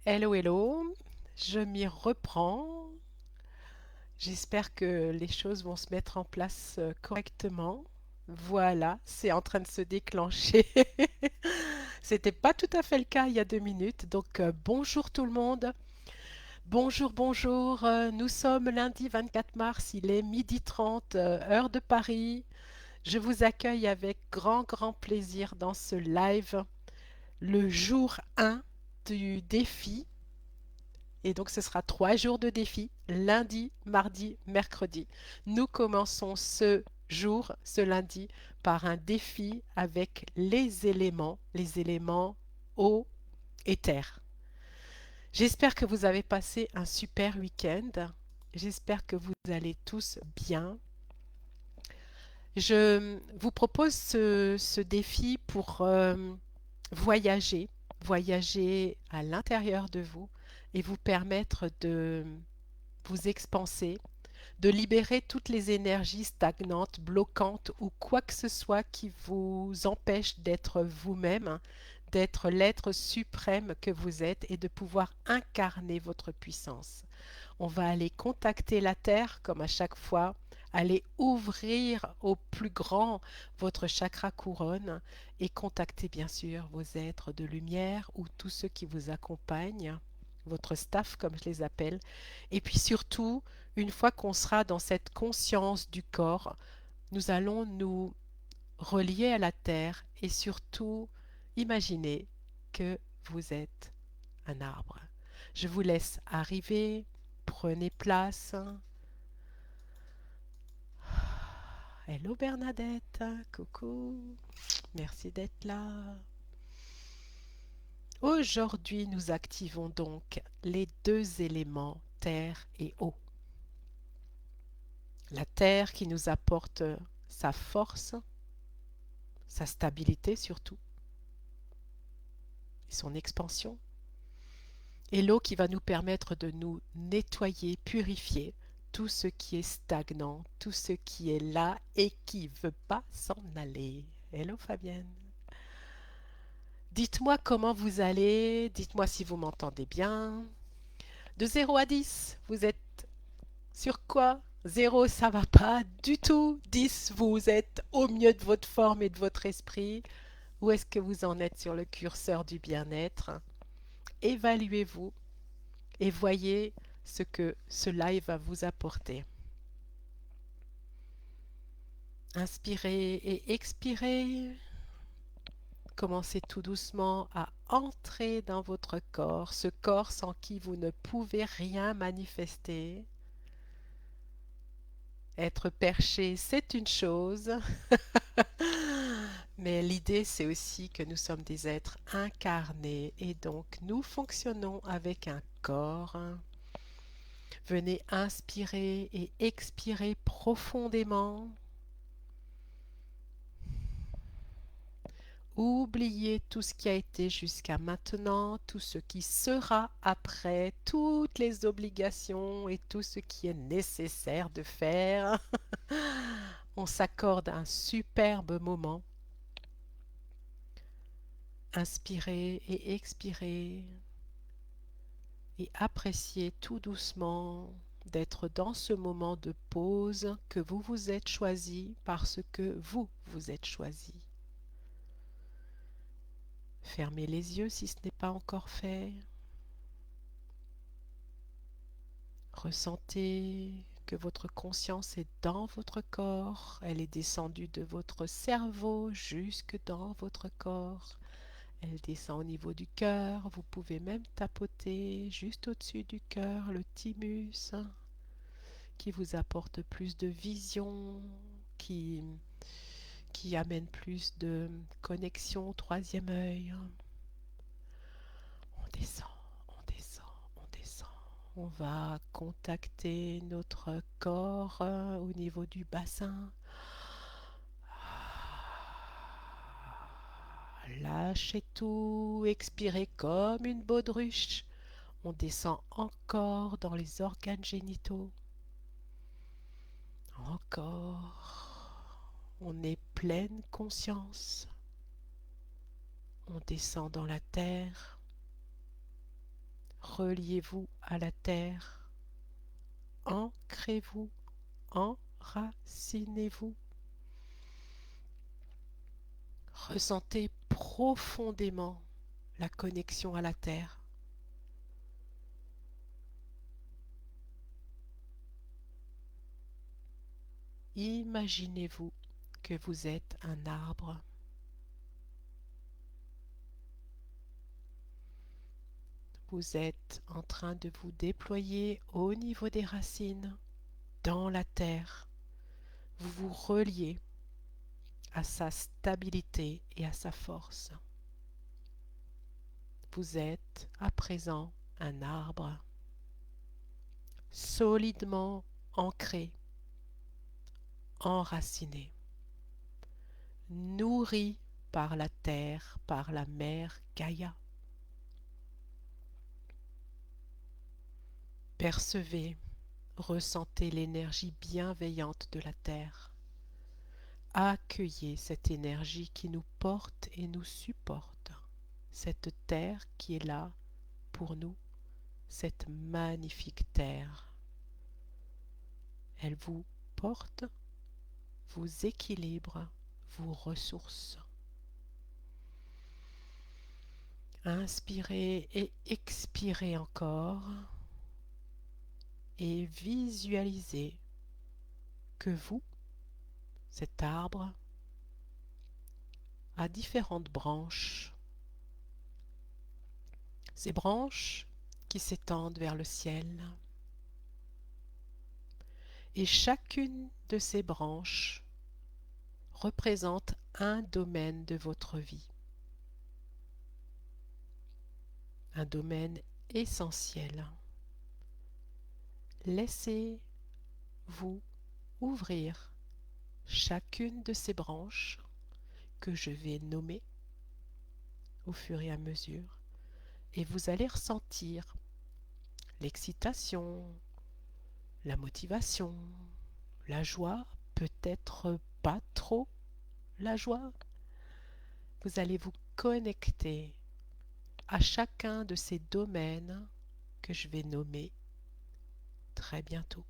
Hello, hello, je m'y reprends. J'espère que les choses vont se mettre en place correctement. Voilà, c'est en train de se déclencher. C'était pas tout à fait le cas il y a 2 minutes. Donc bonjour tout le monde. Bonjour, bonjour. Nous sommes lundi 24 mars, il est 12h30, heure de Paris. Je vous accueille avec grand, grand plaisir dans ce live, le jour 1 du défi. Et donc, ce sera 3 jours de défi, lundi, mardi, mercredi. Nous commençons ce jour, ce lundi, par un défi avec les éléments eau et terre. J'espère que vous avez passé un super week-end. J'espère que vous allez tous bien. Je vous propose ce défi pour voyager, voyager à l'intérieur de vous et vous permettre de vous expanser, de libérer toutes les énergies stagnantes, bloquantes ou quoi que ce soit qui vous empêche d'être vous-même, d'être l'être suprême que vous êtes et de pouvoir incarner votre puissance. On va aller contacter la Terre comme à chaque fois, aller ouvrir au plus grand votre chakra couronne et contacter bien sûr vos êtres de lumière ou tous ceux qui vous accompagnent, votre staff comme je les appelle. Et puis surtout, une fois qu'on sera dans cette conscience du corps, nous allons nous relier à la Terre et surtout imaginer que vous êtes un arbre. Je vous laisse arriver, prenez place. Hello Bernadette, coucou, merci d'être là. Aujourd'hui, nous activons donc les deux éléments terre et eau. La terre qui nous apporte sa force, sa stabilité surtout, et son expansion, et l'eau qui va nous permettre de nous nettoyer, purifier tout ce qui est stagnant, tout ce qui est là et qui ne veut pas s'en aller. Hello Fabienne. Dites-moi comment vous allez, dites-moi si vous m'entendez bien. De 0 à 10, vous êtes sur quoi? 0, ça va pas du tout. 10, vous êtes au mieux de votre forme et de votre esprit. Où est-ce que vous en êtes sur le curseur du bien-être? Évaluez-vous et voyez ce que ce live va vous apporter. Inspirez et expirez. Commencez tout doucement à entrer dans votre corps, ce corps sans qui vous ne pouvez rien manifester. Être perché, c'est une chose, mais l'idée c'est aussi que nous sommes des êtres incarnés et donc nous fonctionnons avec un corps. Venez inspirer et expirer profondément. Oubliez tout ce qui a été jusqu'à maintenant, tout ce qui sera après, toutes les obligations et tout ce qui est nécessaire de faire. On s'accorde un superbe moment. Inspirez et expirez et appréciez tout doucement d'être dans ce moment de pause que vous vous êtes choisi parce que vous vous êtes choisi. Fermez les yeux si ce n'est pas encore fait. Ressentez que votre conscience est dans votre corps, elle est descendue de votre cerveau jusque dans votre corps. Elle descend au niveau du cœur, vous pouvez même tapoter juste au-dessus du cœur le thymus qui vous apporte plus de vision, qui, qui amène plus de connexion au troisième œil. On descend, on descend, on descend. On va contacter notre corps au niveau du bassin. Lâchez tout, expirez comme une baudruche. On descend encore dans les organes génitaux. Encore. On est pleine conscience. On descend dans la terre. reliez-vous à la terre, ancrez-vous, enracinez-vous. Ressentez profondément la connexion à la terre. Imaginez-vous que vous êtes un arbre. Vous êtes en train de vous déployer au niveau des racines, dans la terre. Vous vous reliez à sa stabilité et à sa force. Vous êtes à présent un arbre solidement ancré, enraciné, nourri par la terre, par la mère Gaïa. Percevez, ressentez l'énergie bienveillante de la terre. Accueillez cette énergie qui nous porte et nous supporte, cette terre qui est là pour nous, cette magnifique terre. Elle vous porte, vous équilibre, vous ressource. Inspirez et expirez encore et visualisez que vous, cet arbre, a différentes branches. Ces branches qui s'étendent vers le ciel. Et chacune de ces branches représente un domaine de votre vie. Un domaine essentiel. Laissez-vous ouvrir chacune de ces branches que je vais nommer au fur et à mesure et vous allez ressentir l'excitation, la motivation, la joie, peut-être pas trop la joie. Vous allez vous connecter à chacun de ces domaines que je vais nommer très bientôt.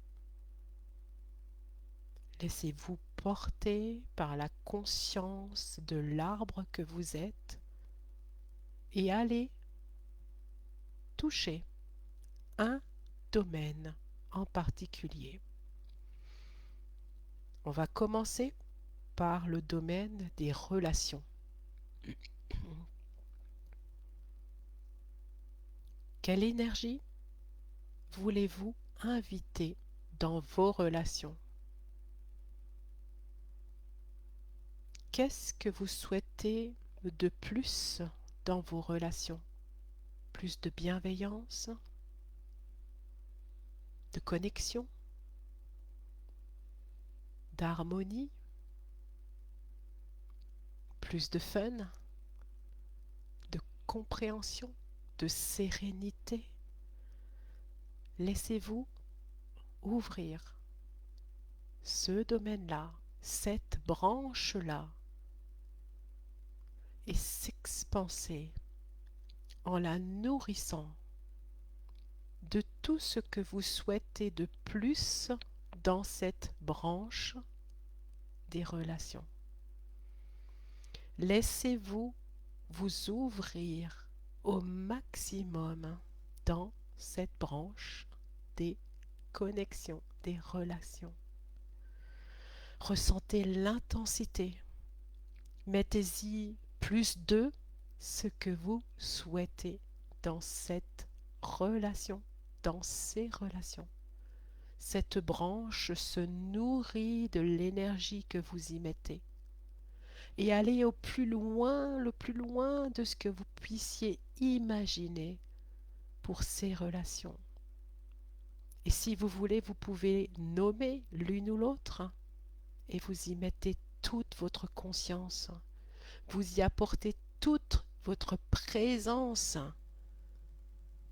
Laissez-vous porter par la conscience de l'arbre que vous êtes et allez toucher un domaine en particulier. On va commencer par le domaine des relations. Quelle énergie voulez-vous inviter dans vos relations? Qu'est-ce que vous souhaitez de plus dans vos relations? Plus de bienveillance, de connexion, d'harmonie, plus de fun, de compréhension, de sérénité. Laissez-vous ouvrir ce domaine-là, cette branche-là, et s'expanser en la nourrissant de tout ce que vous souhaitez de plus dans cette branche des relations. Laissez-vous vous ouvrir au maximum dans cette branche des connexions, des relations. Ressentez l'intensité. Mettez-y plus de ce que vous souhaitez dans cette relation, dans ces relations. Cette branche se nourrit de l'énergie que vous y mettez. Et allez au plus loin, le plus loin de ce que vous puissiez imaginer pour ces relations. Et si vous voulez, vous pouvez nommer l'une ou l'autre et vous y mettez toute votre conscience. Vous y apportez toute votre présence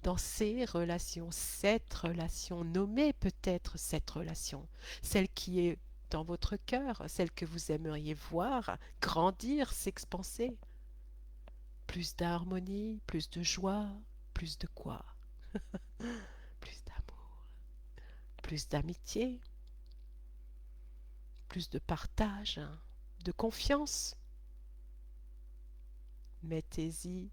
dans ces relations, cette relation, nommez peut-être cette relation, celle qui est dans votre cœur, celle que vous aimeriez voir grandir, s'expanser. Plus d'harmonie, plus de joie, plus de quoi? Plus d'amour, plus d'amitié, plus de partage, de confiance. Mettez-y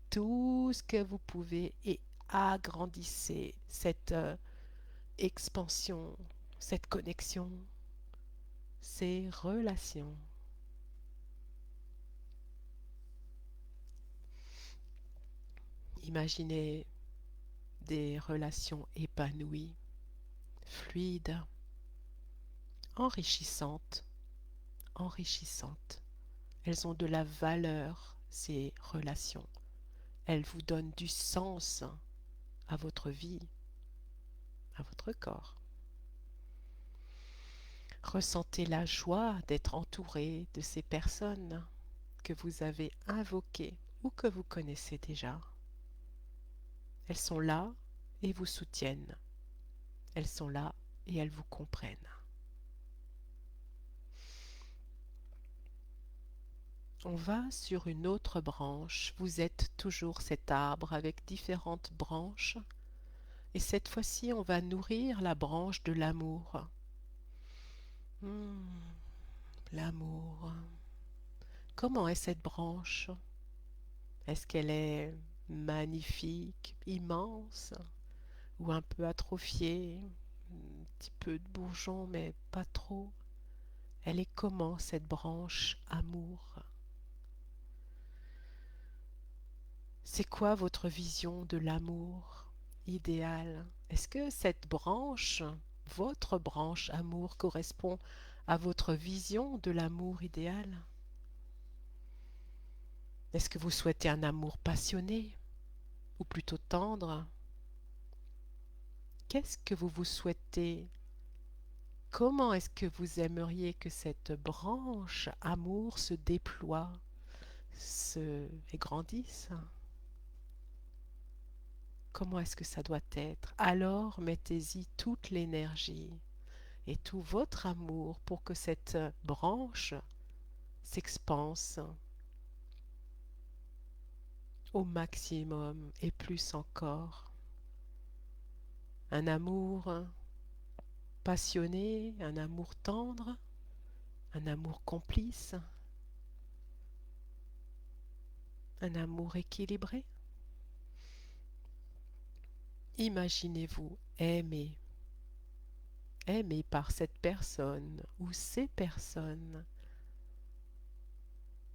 tout ce que vous pouvez et agrandissez cette expansion, cette connexion, ces relations. Imaginez des relations épanouies, fluides, enrichissantes, enrichissantes. Elles ont de la valeur, ces relations. Elles vous donnent du sens à votre vie, à votre corps. Ressentez la joie d'être entouré de ces personnes que vous avez invoquées ou que vous connaissez déjà. Elles sont là et vous soutiennent. Elles sont là et elles vous comprennent. On va sur une autre branche. Vous êtes toujours cet arbre avec différentes branches. Et cette fois-ci, on va nourrir la branche de l'amour. Hmm, l'amour. Comment est cette branche? Est-ce qu'elle est magnifique, immense, ou un peu atrophiée? Un petit peu de bourgeons, mais pas trop. Elle est comment cette branche amour? C'est quoi votre vision de l'amour idéal? Est-ce que cette branche, votre branche amour, correspond à votre vision de l'amour idéal? Est-ce que vous souhaitez un amour passionné ou plutôt tendre? Qu'est-ce que vous souhaitez? Comment est-ce que vous aimeriez que cette branche amour se déploie, et grandisse? Comment est-ce que ça doit être? Alors mettez-y toute l'énergie et tout votre amour pour que cette branche s'expanse au maximum et plus encore. Un amour passionné, un amour tendre, un amour complice, un amour équilibré. Imaginez-vous aimer, aimé par cette personne ou ces personnes.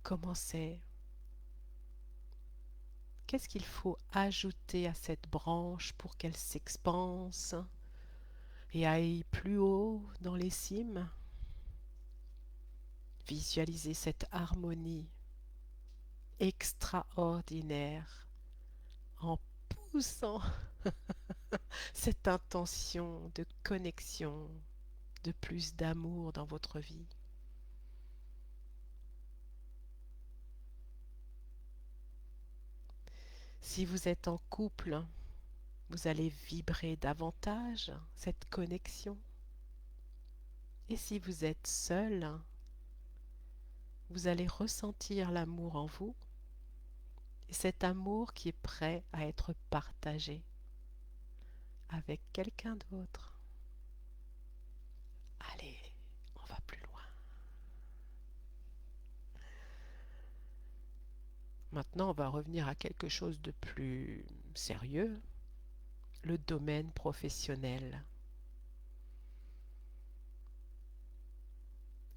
Comment c'est? Qu'est-ce qu'il faut ajouter à cette branche pour qu'elle s'expanse et aille plus haut dans les cimes? Visualisez cette harmonie extraordinaire en poussant cette intention de connexion, de plus d'amour dans votre vie. Si vous êtes en couple, vous allez vibrer davantage cette connexion. Et si vous êtes seul, vous allez ressentir l'amour en vous et cet amour qui est prêt à être partagé avec quelqu'un d'autre. Allez, on va plus loin. Maintenant, on va revenir à quelque chose de plus sérieux, le domaine professionnel.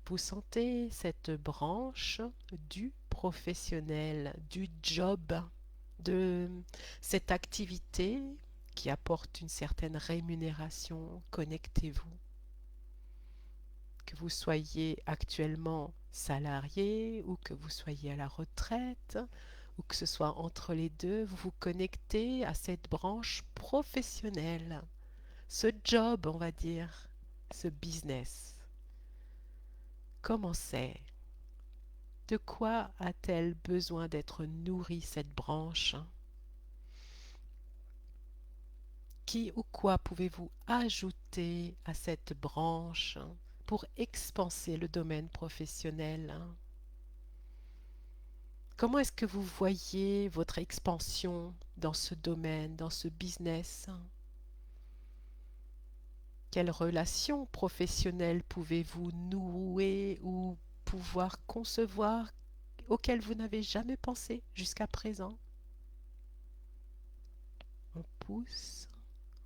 Vous sentez cette branche du professionnel, du job, de cette activité qui apporte une certaine rémunération. Connectez-vous. Que vous soyez actuellement salarié ou que vous soyez à la retraite ou que ce soit entre les deux, vous vous connectez à cette branche professionnelle, ce job, on va dire, ce business. Comment c'est? De quoi a-t-elle besoin d'être nourrie, cette branche? Qui ou quoi pouvez-vous ajouter à cette branche pour expanser le domaine professionnel? Comment est-ce que vous voyez votre expansion dans ce domaine, dans ce business? Quelles relations professionnelles pouvez-vous nouer ou pouvoir concevoir auxquelles vous n'avez jamais pensé jusqu'à présent? On pousse,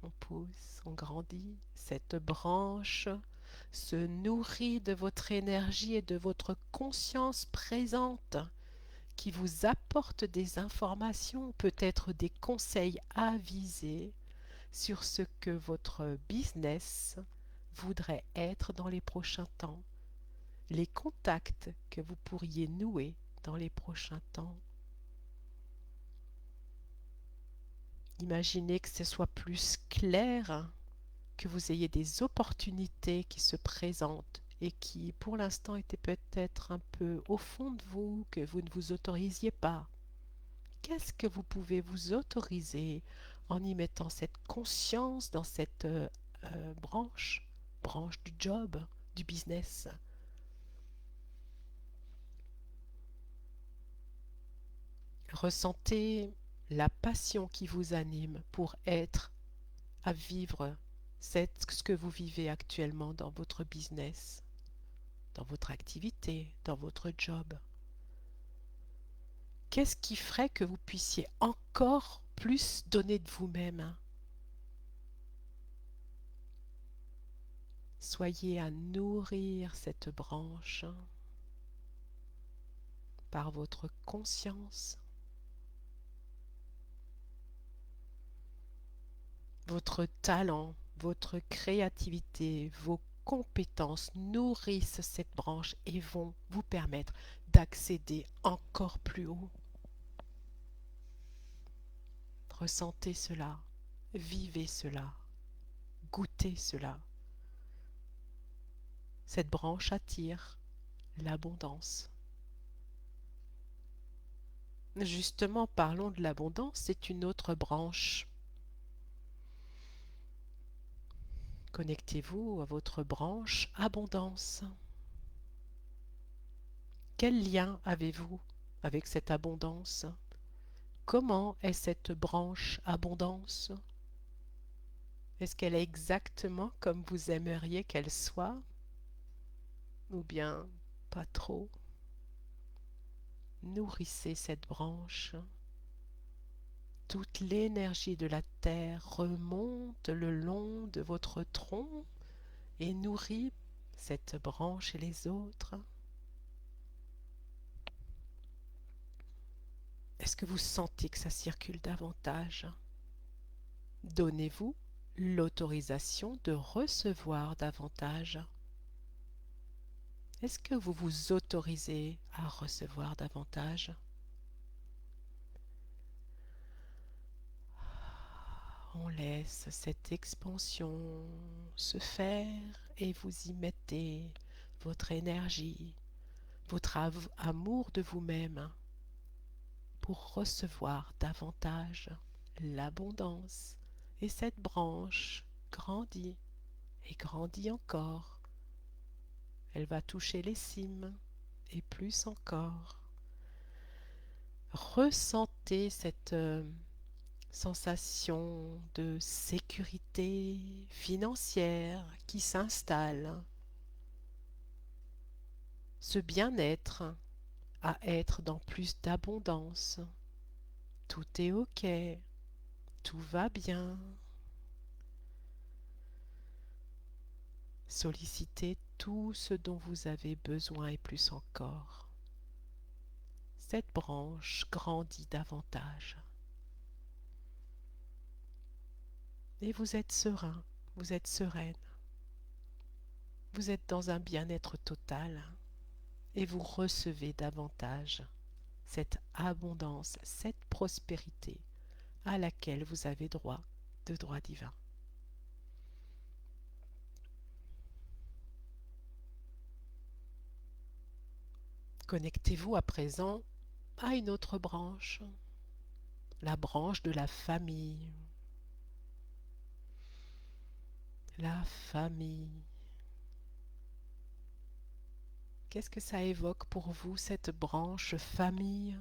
on pousse, on grandit. Cette branche se nourrit de votre énergie et de votre conscience présente qui vous apporte des informations, peut-être des conseils avisés sur ce que votre business voudrait être dans les prochains temps, les contacts que vous pourriez nouer dans les prochains temps. Imaginez que ce soit plus clair, que vous ayez des opportunités qui se présentent et qui pour l'instant étaient peut-être un peu au fond de vous, que vous ne vous autorisiez pas. Qu'est-ce que vous pouvez vous autoriser en y mettant cette conscience dans cette branche, branche du job, du business? Ressentez la passion qui vous anime pour être, à vivre ce que vous vivez actuellement dans votre business, dans votre activité, dans votre job. Qu'est-ce qui ferait que vous puissiez encore plus donner de vous-même? Soyez à nourrir cette branche par votre conscience, votre talent, votre créativité, vos compétences nourrissent cette branche et vont vous permettre d'accéder encore plus haut. Ressentez cela, vivez cela, goûtez cela. Cette branche attire l'abondance. Justement, parlons de l'abondance, c'est une autre branche. Connectez-vous à votre branche abondance. Quel lien avez-vous avec cette abondance? Comment est cette branche abondance? Est-ce qu'elle est exactement comme vous aimeriez qu'elle soit? Ou bien pas trop? Nourrissez cette branche. Toute l'énergie de la terre remonte le long de votre tronc et nourrit cette branche et les autres. Est-ce que vous sentez que ça circule davantage? Donnez-vous l'autorisation de recevoir davantage. Est-ce que vous vous autorisez à recevoir davantage? On laisse cette expansion se faire et vous y mettez votre énergie, votre amour de vous-même pour recevoir davantage l'abondance. Et cette branche grandit et grandit encore. Elle va toucher les cimes et plus encore. Ressentez cette sensation de sécurité financière qui s'installe, ce bien-être à être dans plus d'abondance. Tout est OK, tout va bien. Sollicitez tout ce dont vous avez besoin et plus encore. Cette branche grandit davantage. Et vous êtes serein, vous êtes sereine. Vous êtes dans un bien-être total et vous recevez davantage cette abondance, cette prospérité à laquelle vous avez droit de droit divin. Connectez-vous à présent à une autre branche, la branche de la famille. La famille. Qu'est-ce que ça évoque pour vous, cette branche famille?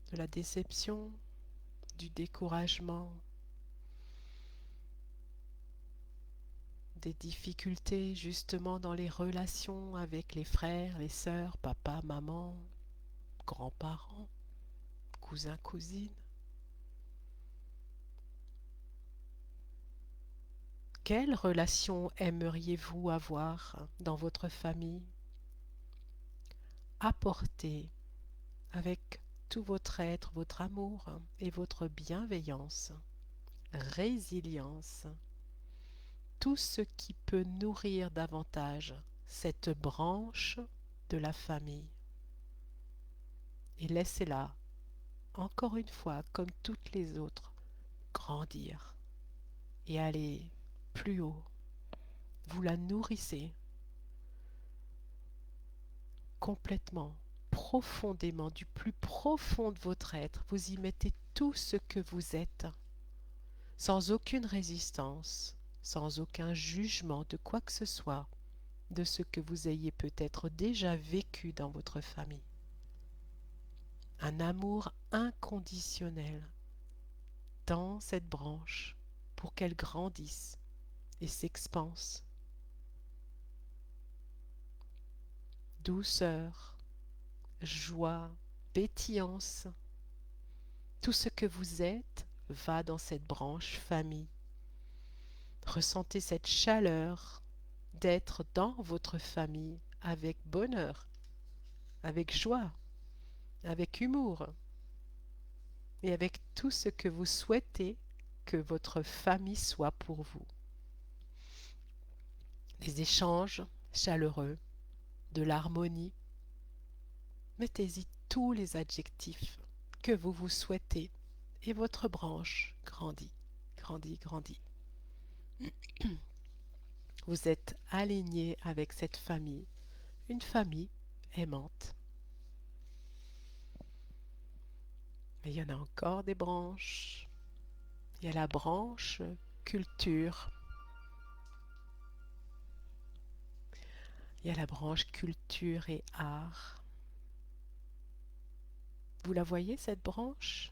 de la déception, du découragement, des difficultés justement dans les relations avec les frères, les sœurs, papa, maman, grands-parents, cousins, cousines. Quelle relation aimeriez-vous avoir dans votre famille? Apportez avec tout votre être, votre amour et votre bienveillance, résilience, tout ce qui peut nourrir davantage cette branche de la famille. Et laissez-la, encore une fois, comme toutes les autres, grandir et aller plus haut. Vous la nourrissez complètement, profondément, du plus profond de votre être. Vous y mettez tout ce que vous êtes, sans aucune résistance, sans aucun jugement de quoi que ce soit, de ce que vous ayez peut-être déjà vécu dans votre famille. Un amour inconditionnel dans cette branche pour qu'elle grandisse et s'expanse. Douceur, joie, pétillance, tout ce que vous êtes va dans cette branche famille. Ressentez cette chaleur d'être dans votre famille avec bonheur, avec joie, avec humour et avec tout ce que vous souhaitez que votre famille soit pour vous. Des échanges chaleureux, de l'harmonie. Mettez-y tous les adjectifs que vous vous souhaitez et votre branche grandit, grandit, grandit. Vous êtes aligné avec cette famille, une famille aimante. Mais il y en a encore des branches. Il y a la branche culture. Il y a la branche culture et art. Vous la voyez, cette branche?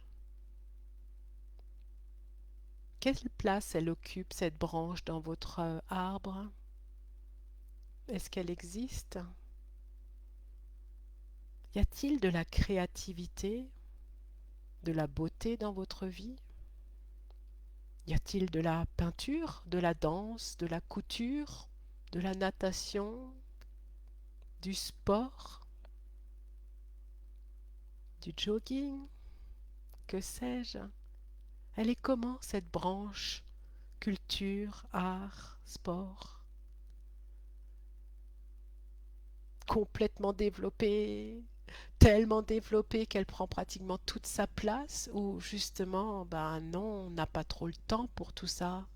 Quelle place elle occupe, cette branche, dans votre arbre? Est-ce qu'elle existe? Y a-t-il de la créativité, de la beauté dans votre vie? Y a-t-il de la peinture, de la danse, de la couture, de la natation, du sport, du jogging? Que sais-je? Elle est comment, cette branche culture, art, sport? Complètement développée, tellement développée qu'elle prend pratiquement toute sa place, ou justement, ben non, on n'a pas trop le temps pour tout ça.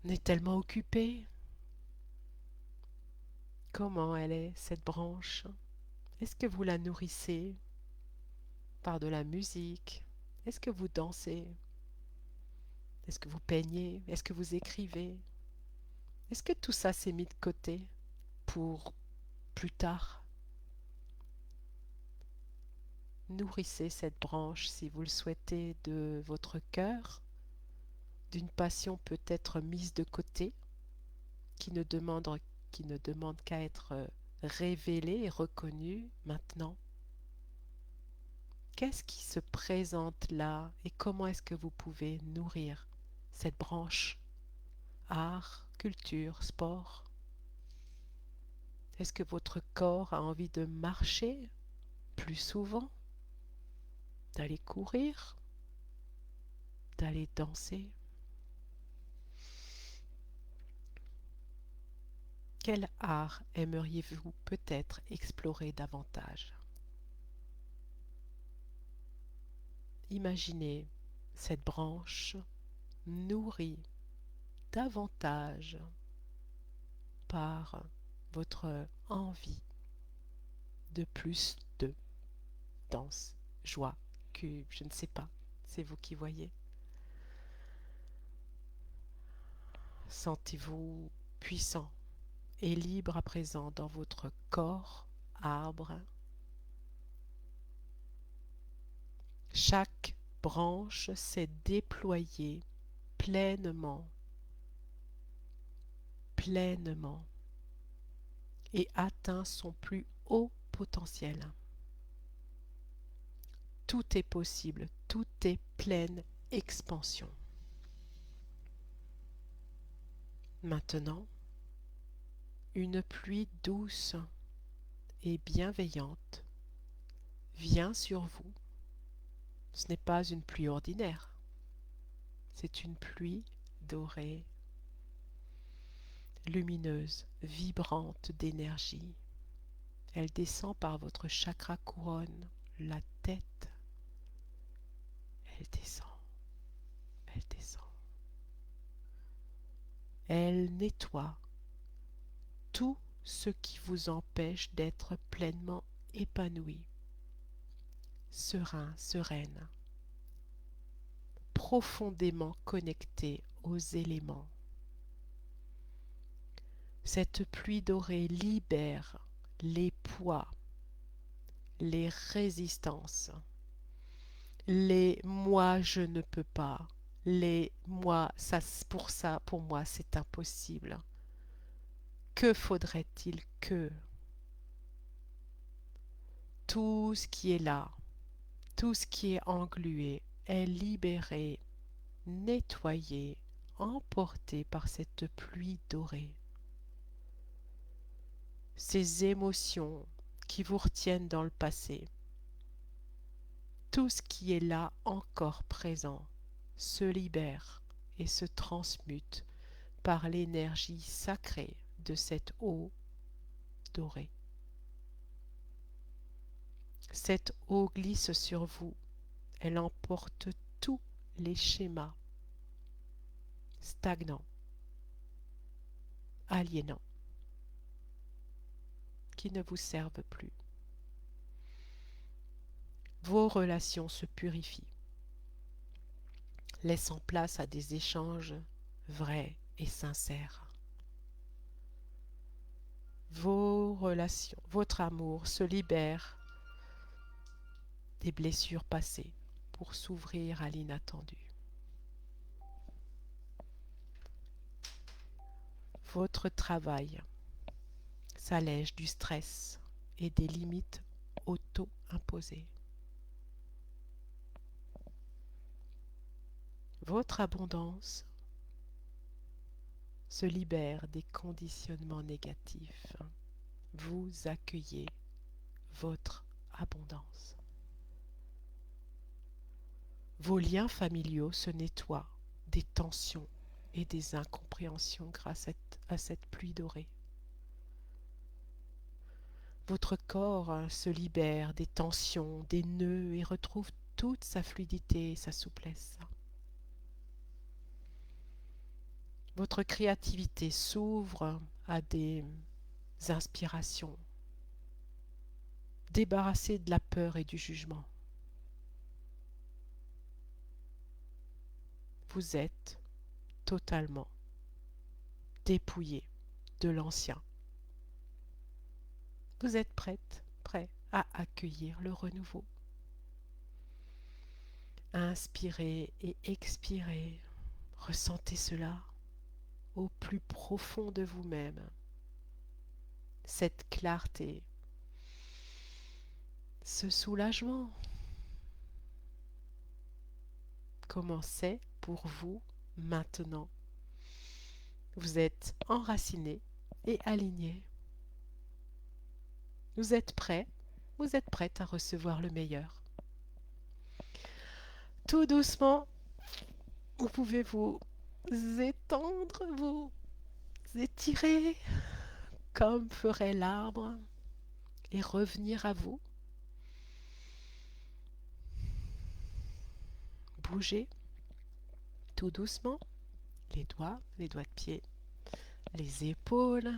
On est tellement occupé. Comment elle est, cette branche? Est-ce que vous la nourrissez par de la musique? Est-ce que vous dansez? Est-ce que vous peignez? Est-ce que vous écrivez? Est-ce que tout ça s'est mis de côté pour plus tard? Nourrissez cette branche, si vous le souhaitez, de votre cœur, d'une passion peut-être mise de côté, qui ne demande, qu'à être révélée et reconnue maintenant. Qu'est-ce qui se présente là et comment est-ce que vous pouvez nourrir cette branche? Art, culture, sport. Est-ce que votre corps a envie de marcher plus souvent, d'aller courir, d'aller danser? Quel art aimeriez-vous peut-être explorer davantage? Imaginez cette branche nourrie davantage par votre envie de plus de danse, joie, que je ne sais pas, c'est vous qui voyez. Sentez-vous puissant et libre à présent dans votre corps, arbre. Chaque branche s'est déployée pleinement, pleinement et atteint son plus haut potentiel. Tout est possible, tout est pleine expansion. Maintenant, une pluie douce et bienveillante vient sur vous. Ce n'est pas une pluie ordinaire, c'est une pluie dorée, lumineuse, vibrante d'énergie. Elle descend par votre chakra couronne, la tête. Elle descend, elle descend. Elle nettoie tout ce qui vous empêche d'être pleinement épanoui, serein, sereine, profondément connecté aux éléments. Cette pluie dorée libère les poids, les résistances, les moi je ne peux pas, les moi ça pour moi c'est impossible. Que faudrait-il que tout ce qui est là, tout ce qui est englué est libéré, nettoyé, emporté par cette pluie dorée. Ces émotions qui vous retiennent dans le passé, tout ce qui est là encore présent se libère et se transmute par l'énergie sacrée de cette eau dorée. Cette eau glisse sur vous, elle emporte tous les schémas stagnants, aliénants, qui ne vous servent plus. Vos relations se purifient, laissant place à des échanges vrais et sincères. Vos relations, votre amour se libère des blessures passées pour s'ouvrir à l'inattendu. Votre travail s'allège du stress et des limites auto-imposées. Votre abondance se libère des conditionnements négatifs. Vous accueillez votre abondance. Vos liens familiaux se nettoient des tensions et des incompréhensions grâce à cette pluie dorée. Votre corps se libère des tensions, des nœuds et retrouve toute sa fluidité et sa souplesse. Votre créativité s'ouvre à des inspirations, débarrassée de la peur et du jugement. Vous êtes totalement dépouillé de l'ancien. Vous êtes prêt à accueillir le renouveau. Inspirez et expirez. Ressentez cela au plus profond de vous-même. Cette clarté, ce soulagement. Comment c'est pour vous maintenant? Vous êtes enraciné et aligné. Vous êtes prête à recevoir le meilleur. Tout doucement, vous pouvez vous étendre, vous étirer comme ferait l'arbre et revenir à vous. Bougez tout doucement les doigts de pied, les épaules.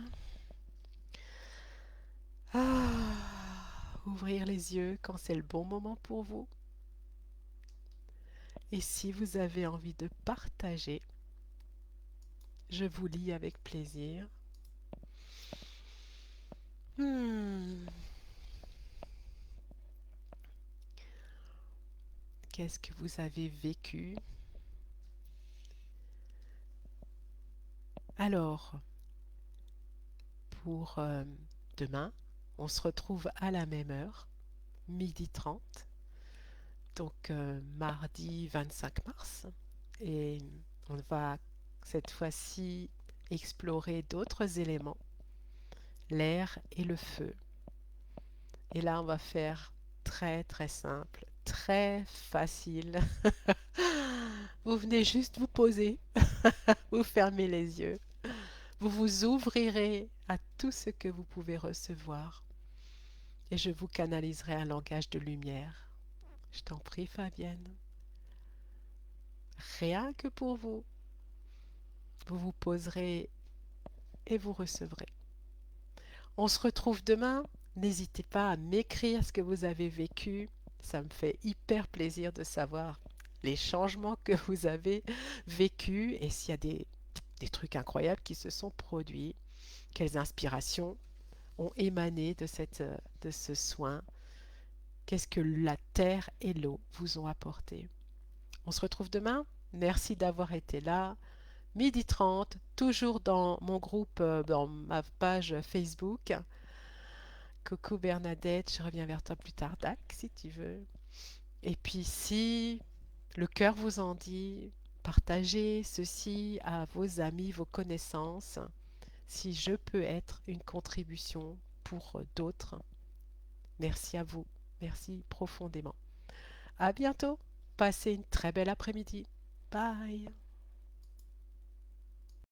Ouvrir les yeux quand c'est le bon moment pour vous. Et si vous avez envie de partager, je vous lis avec plaisir. qu'est-ce que vous avez vécu. Alors, pour demain, on se retrouve à la même heure, 12h30, donc mardi 25 mars. Et on va cette fois-ci explorer d'autres éléments, l'air et le feu. Et là, on va faire très très simple, très facile. Vous venez juste vous poser, vous fermez les yeux, vous vous ouvrirez à tout ce que vous pouvez recevoir et je vous canaliserai un langage de lumière. Je t'en prie, Fabienne. Rien que pour vous. Vous vous poserez et vous recevrez. On se retrouve demain. N'hésitez pas à m'écrire ce que vous avez vécu. Ça me fait hyper plaisir de savoir les changements que vous avez vécus et s'il y a des trucs incroyables qui se sont produits, quelles inspirations ont émané de ce soin, qu'est-ce que la terre et l'eau vous ont apporté. On se retrouve demain. Merci d'avoir été là. 12h30, toujours dans mon groupe, dans ma page Facebook. Coucou Bernadette, je reviens vers toi plus tard, Dac, si tu veux. Et puis si le cœur vous en dit, partagez ceci à vos amis, vos connaissances. Si je peux être une contribution pour d'autres, merci à vous. Merci profondément. À bientôt. Passez une très belle après-midi. Bye.